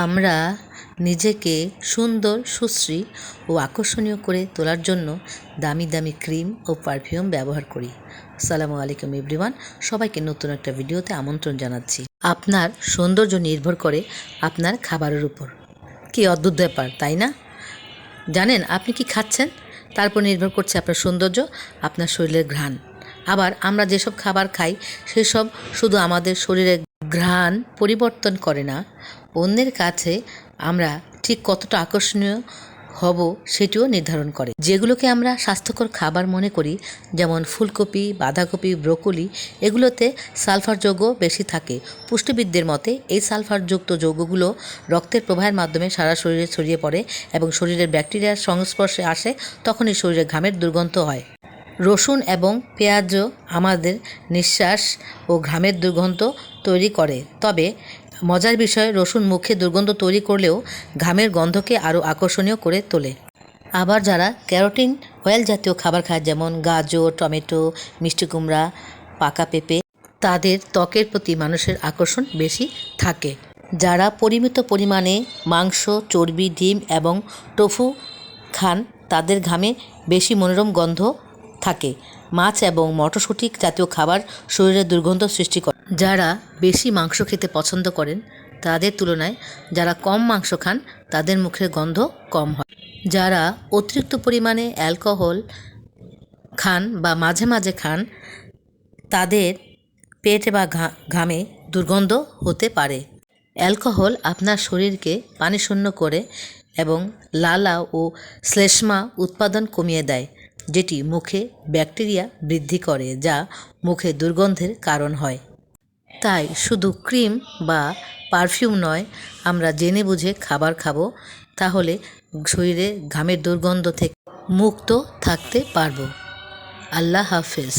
আমরা নিজেকে সুন্দর, সুশ্রী ও আকর্ষণীয় করে তোলার জন্য দামি দামি ক্রিম ও পারফিউম ব্যবহার করি। আসসালামু আলাইকুম এভরিওয়ান, সবাইকে নতুন একটা ভিডিওতে আমন্ত্রণ জানাচ্ছি। আপনার সৌন্দর্য নির্ভর করে আপনার খাবারের উপর। কি অদ্ভুত ব্যাপার, তাই না? জানেন আপনি কি খাচ্ছেন তার উপর নির্ভর করছে আপনার সৌন্দর্য, আপনার শরীরের ঘ্রাণ। আবার আমরা যেসব খাবার খাই সেসব শুধু আমাদের শরীরের ঘ্রাণ পরিবর্তন করে না, অন্যের কাছে আমরা ঠিক কতটা আকর্ষণীয় হব সেটিও নির্ধারণ করে। যেগুলোকে আমরা স্বাস্থ্যকর খাবার মনে করি, যেমন ফুলকপি, বাঁধাকপি, ব্রোকলি, এগুলোতে সালফার যৌগ বেশি থাকে। পুষ্টিবিদদের মতে এই সালফারযুক্ত যৌগগুলো রক্তের প্রবাহের মাধ্যমে সারা শরীরে ছড়িয়ে পড়ে এবং শরীরের ব্যাকটেরিয়ার সংস্পর্শে আসে, তখনই শরীরে ঘামের দুর্গন্ধ হয়। রসুন এবং পেঁয়াজও আমাদের নিঃশ্বাস ও ঘামের দুর্গন্ধ তৈরি করে। তবে মজার বিষয়, রসুন মুখে দুর্গন্ধ তৈরি করলেও ঘামের গন্ধকে আরও আকর্ষণীয় করে তোলে। আবার যারা ক্যারোটিন অয়েল জাতীয় খাবার খায়, যেমন গাজর, টমেটো, মিষ্টি কুমড়া, পাকা পেঁপে, তাদের ত্বকের প্রতি মানুষের আকর্ষণ বেশি থাকে। যারা পরিমিত পরিমাণে মাংস, চর্বি, ডিম এবং টোফু খান, তাদের ঘামে বেশি মনোরম গন্ধ থাকে। মাছ এবং মটরশুঁটি জাতীয় খাবার শরীরে দুর্গন্ধ সৃষ্টি করে। যারা বেশি মাংস খেতে পছন্দ করেন, তাদের তুলনায় যারা কম মাংস খান, তাদের মুখের গন্ধ কম হয়। যারা অতিরিক্ত পরিমাণে অ্যালকোহল খান বা মাঝে মাঝে খান, তাদের পেটে বা ঘামে দুর্গন্ধ হতে পারে। অ্যালকোহল আপনার শরীরকে পানিশূন্য করে এবং লালা ও শ্লেষ্মা উৎপাদন কমিয়ে দেয়, যেটি মুখে ব্যাকটেরিয়া বৃদ্ধি করে, যা মুখে দুর্গন্ধের কারণ হয়। তাই শুধু ক্রিম বা পারফিউম নয়, আমরা জেনে বুঝে খাবার খাবো, তাহলে শরীরে ঘামের দুর্গন্ধ থেকে মুক্ত থাকতে পারবো। আল্লাহ হাফেজ।